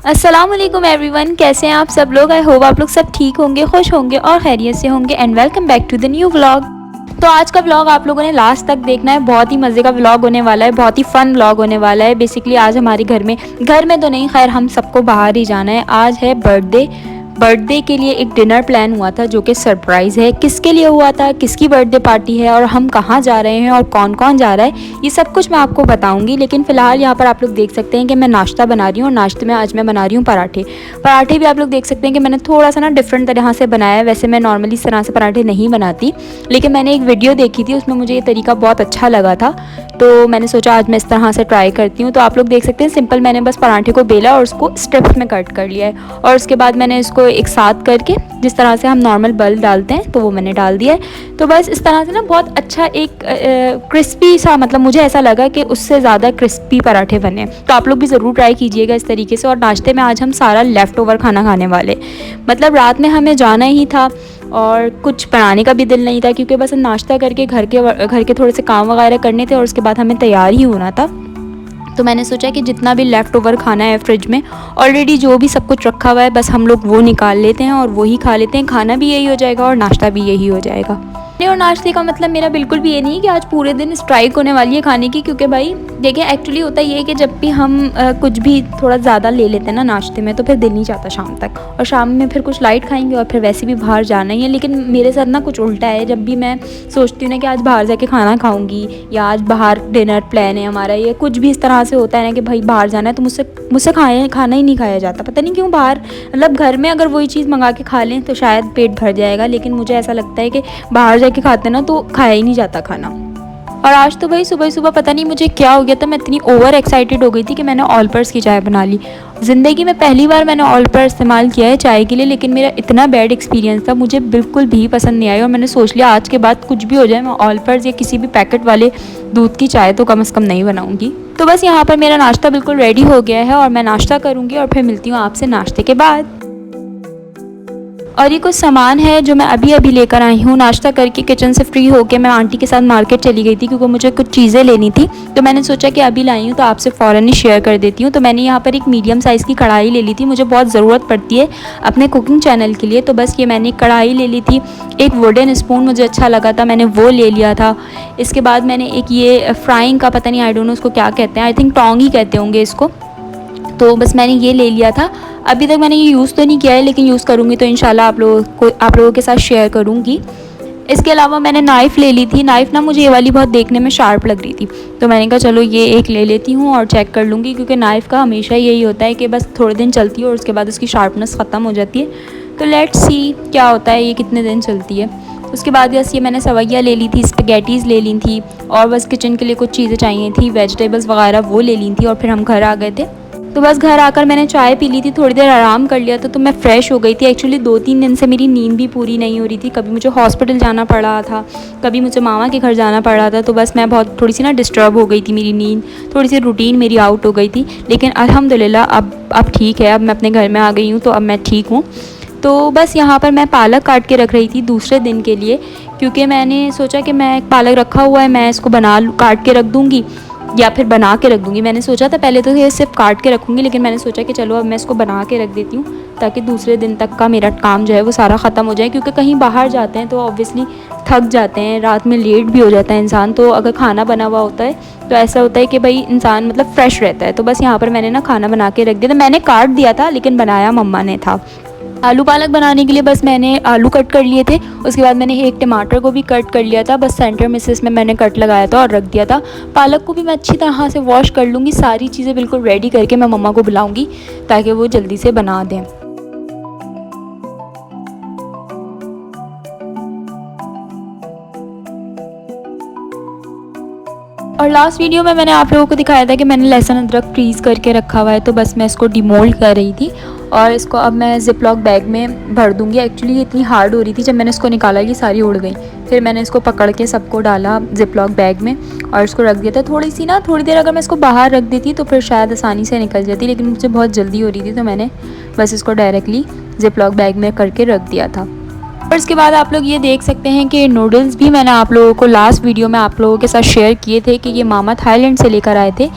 अस्सलाम वालेकुम एवरीवन, कैसे हैं आप सब लोग। आई होप आप लोग सब ठीक होंगे, खुश होंगे और खैरियत से होंगे। And welcome back to the new vlog. तो आज का व्लॉग आप लोगों ने लास्ट तक देखना है। बहुत ही मज़े का व्लॉग होने वाला है, बहुत ही फन व्लॉग होने वाला है। बेसिकली आज हमारे घर में तो नहीं, खैर हम सबको बाहर ही जाना है। आज है बर्थडे के लिए एक डिनर प्लान हुआ था जो कि सरप्राइज़ है। किसके लिए हुआ था, किसकी बर्थडे पार्टी है और हम कहाँ जा रहे हैं और कौन कौन जा रहा है, ये सब कुछ मैं आपको बताऊंगी। लेकिन फ़िलहाल यहाँ पर आप लोग देख सकते हैं कि मैं नाश्ता बना रही हूँ और नाश्ते में आज मैं बना रही हूँ पराठे भी आप लोग देख सकते हैं कि मैंने थोड़ा सा ना डिफरेंट तरह से बनाया है। वैसे मैं नॉर्मली इस तरह से पराठे नहीं बनाती, लेकिन मैंने एक वीडियो देखी थी, उसमें मुझे ये तरीका बहुत अच्छा लगा था, तो मैंने सोचा आज मैं इस तरह से ट्राई करती हूँ। तो आप लोग देख सकते हैं सिंपल मैंने बस पराठे को बेला और उसको स्ट्रिप्स में कट कर लिया है और उसके बाद मैंने इसको एक साथ करके जिस तरह से हम नॉर्मल बल डालते हैं तो वो मैंने डाल दिया है। तो बस इस तरह से ना बहुत अच्छा एक क्रिस्पी सा, मतलब मुझे ऐसा लगा कि उससे ज़्यादा क्रिस्पी पराठे बने। तो आप लोग भी ज़रूर ट्राई कीजिएगा इस तरीके से। और नाश्ते में आज हम सारा लेफ़्ट ओवर खाना खाने वाले, मतलब रात में हमें जाना ही था और कुछ बनाने का भी दिल नहीं था, क्योंकि बस नाश्ता करके घर के थोड़े से काम वगैरह करने थे और उसके बाद हमें तैयार ही होना था। तो मैंने सोचा कि जितना भी लेफ़्ट ओवर खाना है फ्रिज में ऑलरेडी जो भी सब कुछ रखा हुआ है, बस हम लोग वो निकाल लेते हैं और वो ही खा लेते हैं। खाना भी यही हो जाएगा और नाश्ता भी यही हो जाएगा। और नाश्ते का मतलब मेरा बिल्कुल भी ये नहीं है कि आज पूरे दिन स्ट्राइक होने वाली है खाने की, क्योंकि भाई देखिए एक्चुअली होता ये है कि जब भी हम कुछ भी थोड़ा ज़्यादा ले लेते हैं ना नाश्ते में, तो फिर दिल नहीं चाहता शाम तक, और शाम में फिर कुछ लाइट खाएंगे और फिर वैसे भी बाहर जाना ही है। लेकिन मेरे साथ ना कुछ उल्टा है, जब भी मैं सोचती हूँ ना कि आज बाहर जाके खाना खाऊंगी या आज बाहर डिनर प्लान है हमारा, या कुछ भी इस तरह से होता है ना कि भाई बाहर जाना है, तो मुझसे खाना ही नहीं खाया जाता। पता नहीं क्यों बाहर, मतलब घर में अगर वही चीज़ मंगा के खा लें तो शायद पेट भर जाएगा, लेकिन मुझे ऐसा लगता है कि बाहर जाके खाते ना तो खाया ही नहीं जाता खाना। और आज तो भाई सुबह सुबह पता नहीं मुझे क्या हो गया था, मैं इतनी ओवर एक्साइटेड हो गई थी कि मैंने ऑल पर्स की चाय बना ली। ज़िंदगी में पहली बार मैंने ऑल पर इस्तेमाल किया है चाय के लिए, लेकिन मेरा इतना बैड एक्सपीरियंस था, मुझे बिल्कुल भी पसंद नहीं आई। और मैंने सोच लिया आज के बाद कुछ भी हो जाए मैं ऑल पर्स या किसी भी पैकेट वाले दूध की चाय तो कम से कम नहीं बनाऊंगी। तो बस यहाँ पर मेरा नाश्ता बिल्कुल रेडी हो गया है और मैं नाश्ता करूँगी और फिर मिलती हूँ आपसे नाश्ते के बाद। और ये कुछ सामान है जो मैं अभी अभी लेकर आई हूँ। नाश्ता करके किचन से फ्री होकर मैं आंटी के साथ मार्केट चली गई थी, क्योंकि मुझे कुछ चीज़ें लेनी थी, तो मैंने सोचा कि अभी लाई हूँ तो आपसे फ़ौरन ही शेयर कर देती हूँ। तो मैंने यहाँ पर एक मीडियम साइज़ की कढ़ाई ले ली थी, मुझे बहुत ज़रूरत पड़ती है अपने कुकिंग चैनल के लिए। तो बस ये मैंने कढ़ाई ले ली थी। एक वुडन स्पून मुझे अच्छा लगा था, मैंने वो ले लिया था। इसके बाद मैंने एक ये फ्राइंग का, पता नहीं आई डोंट नो उसको क्या कहते हैं, आई थिंक टोंग ही कहते होंगे इसको, तो बस मैंने ये ले लिया था। अभी तक मैंने ये यूज़ तो नहीं किया है, लेकिन यूज़ करूँगी तो इंशाल्लाह आप लोगों के साथ शेयर करूँगी। इसके अलावा मैंने नाइफ़ ले ली थी। नाइफ़ ना मुझे ये वाली बहुत देखने में शार्प लग रही थी, तो मैंने कहा चलो ये एक ले लेती हूँ और चेक कर लूँगी, क्योंकि नाइफ़ का हमेशा यही होता है कि बस थोड़े दिन चलती है और उसके बाद उसकी शार्पनेस ख़त्म हो जाती है। तो लेट्स सी क्या होता है, ये कितने दिन चलती है। उसके बाद बस ये मैंने सवैया ले ली थी, स्पगेटीज़ ले ली थी, और बस किचन के लिए कुछ चीज़ें चाहिए थी, वेजिटेबल्स वगैरह वो ले ली थी। और फिर हम घर आ गए थे। तो बस घर आकर मैंने चाय पी ली थी, थोड़ी देर आराम कर लिया था, तो मैं फ़्रेश हो गई थी। एक्चुअली 2-3 दिन से मेरी नींद भी पूरी नहीं हो रही थी, कभी मुझे हॉस्पिटल जाना पड़ रहा था, कभी मुझे मामा के घर जाना पड़ रहा था। तो बस मैं बहुत थोड़ी सी ना डिस्टर्ब हो गई थी, मेरी नींद थोड़ी सी रूटीन मेरी आउट हो गई थी। लेकिन अल्हम्दुलिल्लाह अब ठीक है, अब मैं अपने घर में आ गई हूँ, तो अब मैं ठीक हूँ। तो बस यहाँ पर मैं पालक काट के रख रही थी दूसरे दिन के लिए, क्योंकि मैंने सोचा कि मैं पालक रखा हुआ है, मैं इसको काट के रख दूँगी या फिर बना के रख दूँगी। मैंने सोचा था पहले तो ये सिर्फ काट के रखूँगी, लेकिन मैंने सोचा कि चलो अब मैं इसको बना के रख देती हूँ, ताकि दूसरे दिन तक का मेरा काम जो है वो सारा ख़त्म हो जाए। क्योंकि कहीं बाहर जाते हैं तो ऑब्वियसली थक जाते हैं, रात में लेट भी हो जाता है इंसान, तो अगर खाना बना हुआ होता है तो ऐसा होता है कि भाई इंसान मतलब फ़्रेश रहता है। तो बस यहाँ पर मैंने ना खाना बना के रख दिया था। मैंने काट दिया था लेकिन बनाया मम्मा ने था। आलू पालक बनाने के लिए बस मैंने आलू कट कर लिए थे, उसके बाद मैंने एक टमाटर को भी कट कर लिया था, बस सेंटर में से इसमें मैंने कट लगाया था और रख दिया था। पालक को भी मैं अच्छी तरह से वॉश कर लूँगी, सारी चीज़ें बिल्कुल रेडी करके मैं मम्मा को बुलाऊँगी ताकि वो जल्दी से बना दें। और लास्ट वीडियो में मैंने आप लोगों को दिखाया था कि मैंने लहसुन अदरक फ्रीज़ करके रखा हुआ है, तो बस मैं इसको डिमोल्ड कर रही थी और इसको अब मैं ज़िप लॉक बैग में भर दूँगी। एक्चुअली ये इतनी हार्ड हो रही थी, जब मैंने इसको निकाला ये सारी उड़ गई। फिर मैंने इसको पकड़ के सबको डाला ज़िप लॉक बैग में और इसको रख दिया था। थोड़ी देर अगर मैं इसको बाहर रख देती तो फिर शायद आसानी से निकल जाती, लेकिन मुझे बहुत जल्दी हो रही थी, तो मैंने बस इसको डायरेक्टली ज़िप लॉक बैग में करके रख दिया था। और इसके बाद आप लोग ये देख सकते हैं कि नूडल्स भी मैंने आप लोगों को लास्ट वीडियो में आप लोगों के साथ शेयर किए थे कि ये मामा थाईलैंड से लेकर आए थे।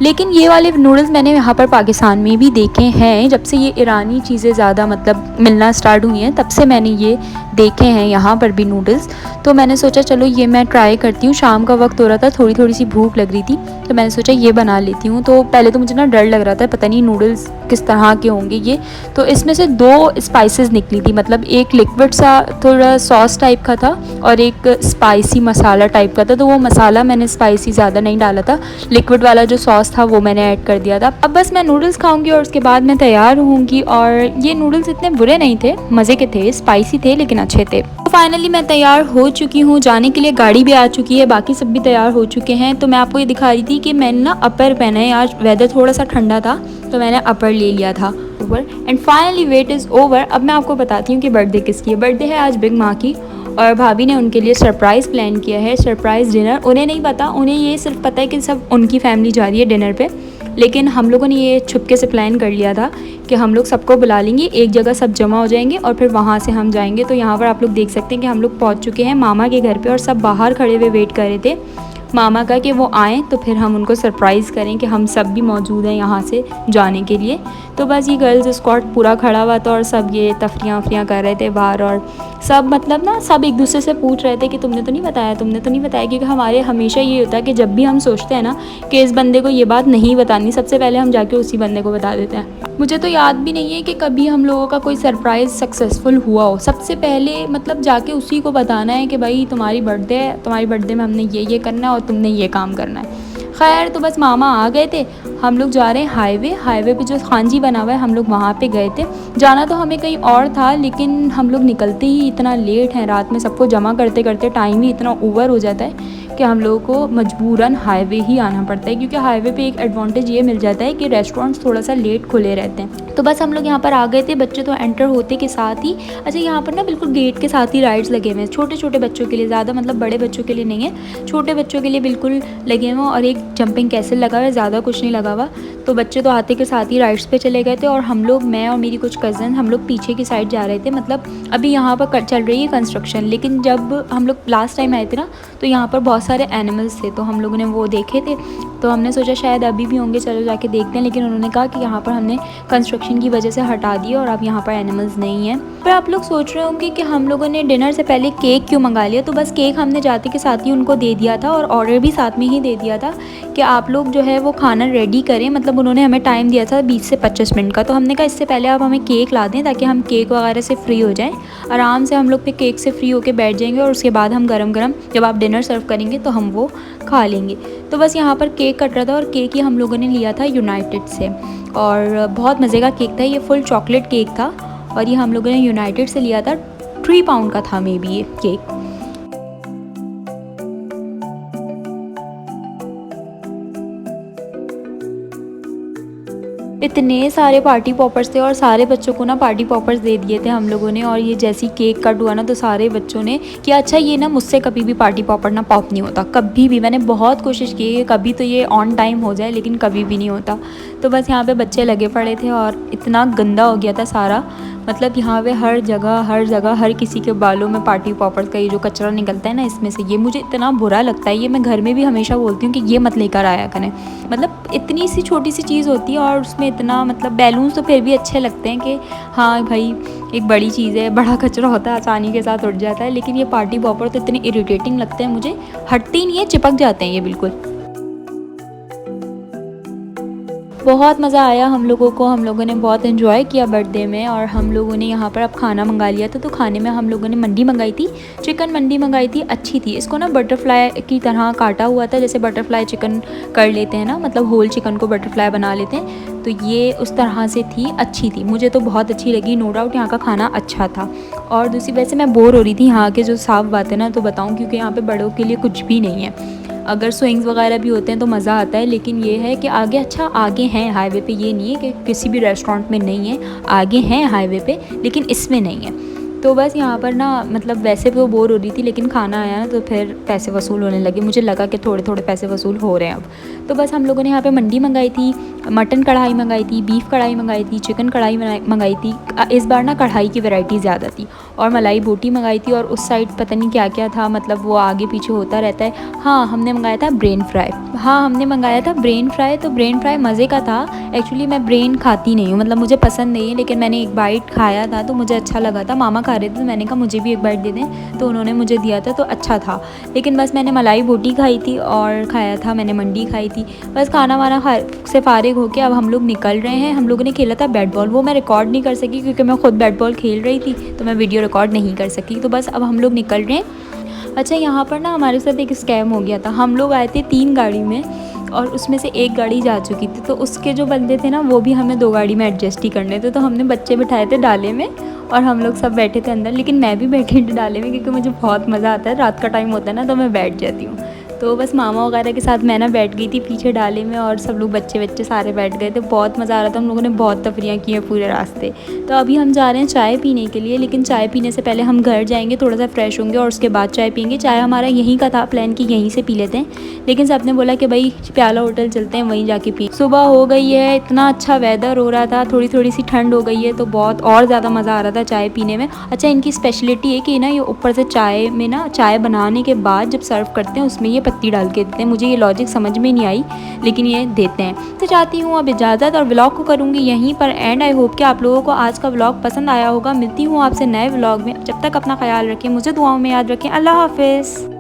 लेकिन ये वाले नूडल्स मैंने यहाँ पर पाकिस्तान में भी देखे हैं। जब से ये ईरानी चीज़ें ज़्यादा मतलब मिलना स्टार्ट हुई हैं तब से मैंने ये देखे हैं यहाँ पर भी नूडल्स। तो मैंने सोचा चलो ये मैं ट्राई करती हूँ। शाम का वक्त हो रहा था, थोड़ी थोड़ी सी भूख लग रही थी, तो मैंने सोचा ये बना लेती हूँ। तो पहले तो मुझे ना डर लग रहा था, पता नहीं नूडल्स किस तरह के होंगे ये। तो इसमें से 2 स्पाइसेस निकली थी, मतलब एक लिक्विड सा थोड़ा सॉस टाइप का था और एक स्पाइसी मसाला टाइप का था। तो वो मसाला मैंने स्पाइसी ज़्यादा नहीं डाला था, लिक्विड वाला जो सॉस था वो मैंने ऐड कर दिया था। अब बस मैं नूडल्स खाऊंगी और उसके बाद मैं तैयार होंगी। और ये नूडल्स इतने बुरे नहीं थे, मज़े के थे, स्पाइसी थे लेकिन अच्छे थे। तो फाइनली मैं तैयार हो चुकी हूँ, जाने के लिए गाड़ी भी आ चुकी है, बाकी सब भी तैयार हो चुके हैं। तो मैं आपको ये दिखा रही थी कि मैंने ना अपर पहना है, आज वेदर थोड़ा सा ठंडा था तो मैंने अपर ले लिया था ऊपर। And finally wait is over. अब मैं आपको बताती हूँ कि बर्थडे किसकी है। बर्थडे है आज बिग माँ की, और भाभी ने उनके लिए सरप्राइज़ प्लान किया है, सरप्राइज़ डिनर। उन्हें नहीं पता, उन्हें ये सिर्फ पता है कि सब उनकी फैमिली जा रही है डिनर पे, लेकिन हम लोगों ने ये छुपके से प्लान कर लिया था कि हम लोग सबको बुला लेंगे, एक जगह सब जमा हो जाएंगे और फिर वहाँ से हम जाएंगे। तो यहाँ पर आप लोग देख सकते हैं कि हम लोग पहुँच चुके हैं मामा के घर पे और सब बाहर खड़े हुए वेट कर रहे थे मामा का कि वो आएँ तो फिर हम उनको सरप्राइज़ करें कि हम सब भी मौजूद हैं यहाँ से जाने के लिए। तो बस ये गर्ल्स स्क्वाड पूरा खड़ा हुआ था और सब ये तफरियाँ वफरियाँ कर रहे थे बाहर, और सब मतलब ना सब एक दूसरे से पूछ रहे थे कि तुमने तो नहीं बताया, तुमने तो नहीं बताया। क्योंकि हमारे हमेशा ये होता है कि जब भी हम सोचते हैं ना कि इस बंदे को ये बात नहीं बतानी, सबसे पहले हम जाके उसी बंदे को बता देते हैं। मुझे तो याद भी नहीं है कि कभी हम लोगों का कोई सरप्राइज़ सक्सेसफुल हुआ हो। सबसे पहले मतलब जाके उसी को बताना है कि भाई तुम्हारी बर्थडे है, तुम्हारी बर्थडे में हमने ये करना है और तुमने ये काम करना है। खैर तो बस मामा आ गए थे, हम लोग जा रहे हैं हाईवे पे जो खांजी बना हुआ है, हम लोग वहाँ पे गए थे। जाना तो हमें कहीं और था लेकिन हम लोग निकलते ही इतना लेट हैं, रात में सबको जमा करते करते टाइम ही इतना ओवर हो जाता है कि हम लोगों को मजबूरन हाईवे ही आना पड़ता है। क्योंकि हाईवे पे एक एडवांटेज ये मिल जाता है कि रेस्टोरेंट्स थोड़ा सा लेट खुले रहते हैं। तो बस हम लोग यहाँ पर आ गए थे, बच्चे तो एंटर होते के साथ ही। अच्छा यहाँ पर ना बिल्कुल गेट के साथ ही राइड्स लगे हुए हैं, छोटे छोटे बच्चों के लिए, ज़्यादा मतलब बड़े बच्चों के लिए नहीं है, छोटे बच्चों के लिए बिल्कुल लगे हुए हैं। और एक जंपिंग कैसल लगा हुआ है, ज़्यादा कुछ नहीं लगा हुआ। तो बच्चे तो आते के साथ ही राइड्स पे चले गए थे और हम लोग, मैं और मेरी कुछ कज़न, हम लोग पीछे की साइड जा रहे थे। मतलब अभी यहाँ पर चल रही है कंस्ट्रक्शन, लेकिन जब हम लोग लास्ट टाइम आए थे ना तो यहाँ पर बहुत सारे एनिमल्स थे, तो हम लोगों ने वो देखे थे। तो हमने सोचा शायद अभी भी होंगे, चलो जाके देखते हैं। लेकिन उन्होंने कहा कि यहाँ पर हमने कंस्ट्रक्शन की वजह से हटा दिया और अब यहाँ पर एनिमल्स नहीं हैं। पर आप लोग सोच रहे होंगे कि हम लोगों ने डिनर से पहले केक क्यों मंगा लिया। तो बस केक हमने जाते के साथ ही उनको दे दिया था और ऑर्डर भी साथ में ही दे दिया था कि आप लोग जो है वो खाना रेडी करें। मतलब उन्होंने हमें टाइम दिया था 20 से 25 मिनट का। तो हमने कहा इससे पहले आप हमें केक ला दें ताकि हम केक वगैरह से फ्री हो जाएं, आराम से हम लोग पे केक से फ्री होके बैठ जाएंगे और उसके बाद हम गरम गरम जब आप डिनर सर्व करेंगे तो हम वो खा लेंगे। तो बस यहाँ पर केक कट रहा था और केक ही हम लोगों ने लिया था यूनाइटेड से, और बहुत मज़े का केक था। ये फुल चॉकलेट केक था और ये हम लोगों ने यूनाइटेड से लिया था। 3 पाउंड का था मे बी ये केक। इतने सारे पार्टी पॉपर्स थे और सारे बच्चों को ना पार्टी पॉपर्स दे दिए थे हम लोगों ने। और ये जैसी केक कट हुआ ना तो सारे बच्चों ने कि अच्छा ये ना मुझसे कभी भी पार्टी पॉपर ना पॉप नहीं होता, कभी भी। मैंने बहुत कोशिश की है कभी तो ये ऑन टाइम हो जाए, लेकिन कभी भी नहीं होता। तो बस यहाँ पे बच्चे लगे पड़े थे और इतना गंदा हो गया था सारा। मतलब यहाँ पे हर जगह हर किसी के बालों में पार्टी पॉपर्स का ये जो कचरा निकलता है ना इसमें से, ये मुझे इतना बुरा लगता है। ये मैं घर में भी हमेशा बोलती हूँ कि ये मत लेकर आया करें। मतलब इतनी सी छोटी सी चीज़ होती है और उसमें इतना, मतलब बैलून्स तो फिर भी अच्छे लगते हैं कि हाँ भाई एक बड़ी चीज़ है, बड़ा कचरा होता है आसानी के साथ उठ जाता है। लेकिन ये पार्टी पॉपर तो इतने इरिटेटिंग लगते हैं मुझे, हटते ही नहीं है, चिपक जाते हैं ये बिल्कुल। बहुत मज़ा आया हम लोगों को, हम लोगों ने बहुत एंजॉय किया बर्थडे में। और हम लोगों ने यहाँ पर अब खाना मंगा लिया था। तो खाने में हम लोगों ने मंडी मंगाई थी, चिकन मंडी मंगाई थी, अच्छी थी। इसको ना बटरफ्लाई की तरह काटा हुआ था, जैसे बटरफ्लाई चिकन कर लेते हैं ना, मतलब होल चिकन को बटरफ्लाई बना लेते हैं। तो ये उस तरह से थी, अच्छी थी, मुझे तो बहुत अच्छी लगी। नो डाउट यहाँ का खाना अच्छा था। और दूसरी वैसे मैं बोर हो रही थी यहाँ के जो साफ बातें ना तो बताऊँ, क्योंकि यहाँ पर बड़ों के लिए कुछ भी नहीं है। अगर स्विंग्स वगैरह भी होते हैं तो मज़ा आता है, लेकिन ये है कि आगे, अच्छा आगे हैं हाईवे पे, ये नहीं है कि किसी भी रेस्टोरेंट में नहीं है, आगे हैं हाईवे पे लेकिन इसमें नहीं है। तो बस यहाँ पर ना मतलब वैसे तो बोर हो रही थी, लेकिन खाना आया ना तो फिर पैसे वसूल होने लगे। मुझे लगा कि थोड़े थोड़े पैसे वसूल हो रहे हैं अब। तो बस हम लोगों ने यहाँ पे मंडी मंगाई थी, मटन कढ़ाई मंगाई थी, बीफ कढ़ाई मंगाई थी, चिकन कढ़ाई मंगाई थी। इस बार ना कढ़ाई की वैरायटी ज़्यादा थी, और मलाई बोटी मंगाई थी। और उस साइड पता नहीं क्या क्या था, मतलब वो आगे पीछे होता रहता है। हाँ, हमने मंगाया था ब्रेन फ्राई। तो ब्रेन फ्राई मज़े का था। एक्चुअली मैं ब्रेन खाती नहीं हूँ, मतलब मुझे पसंद नहीं है, लेकिन मैंने एक बाइट खाया था तो मुझे अच्छा लगा था। मामा खा रहे थे तो मैंने कहा मुझे भी एक बाइट दे दें, तो उन्होंने मुझे दिया था, तो अच्छा था। लेकिन बस मैंने मलाई बोटी खाई थी और खाया था मैंने मंडी खाई थी। बस खाना वाना से फारिग होके अब हम लोग निकल रहे हैं। हम लोगों ने खेला था बैट बॉल, वो मैं रिकॉर्ड नहीं कर सकी क्योंकि मैं खुद बैट बॉल खेल रही थी, तो मैं वीडियो रिकॉर्ड नहीं कर सकी। तो बस अब हम लोग निकल रहे हैं। अच्छा, यहाँ पर ना हमारे साथ एक स्कैम हो गया था। हम लोग आए थे 3 गाड़ी में, और उसमें से एक गाड़ी जा चुकी थी, तो उसके जो बंदे थे ना वो भी हमें 2 गाड़ी में एडजस्ट ही करने थे। तो हमने बच्चे बिठाए थे डाले में और हम लोग सब बैठे थे अंदर, लेकिन मैं भी बैठी थी डाले में क्योंकि मुझे बहुत मज़ा आता है। रात का टाइम होता है ना तो मैं बैठ जाती हूँ। तो बस मामा वगैरह के साथ मैं ना बैठ गई थी पीछे डाले में, और सब लोग बच्चे सारे बैठ गए थे। बहुत मज़ा आ रहा था, हम लोगों ने बहुत तफरियाँ की हैं पूरे रास्ते। तो अभी हम जा रहे हैं चाय पीने के लिए, लेकिन चाय पीने से पहले हम घर जाएंगे, थोड़ा सा फ्रेश होंगे और उसके बाद चाय पीएंगे। चाय हमारा यहीं का था प्लान कि यहीं से पी लेते हैं, लेकिन सब ने बोला कि भाई प्याला होटल चलते हैं, वहीं जाके पी। सुबह हो गई है, इतना अच्छा वेदर हो रहा था, थोड़ी थोड़ी सी ठंड हो गई है, तो बहुत और ज़्यादा मज़ा आ रहा था चाय पीने में। अच्छा, इनकी स्पेशलिटी है कि ना ये ऊपर से चाय में ना, चाय बनाने के बाद जब सर्व करते हैं उसमें ये पत्ती डाल के देते हैं। मुझे ये लॉजिक समझ में नहीं आई, लेकिन ये देते हैं। तो चाहती हूँ अब इजाज़त, और व्लॉग को करूँगी यहीं पर एंड। आई होप कि आप लोगों को आज का व्लॉग पसंद आया होगा। मिलती हूँ आपसे नए व्लॉग में, जब तक अपना ख्याल रखें, मुझे दुआओं में याद रखें। अल्लाह हाफिज़।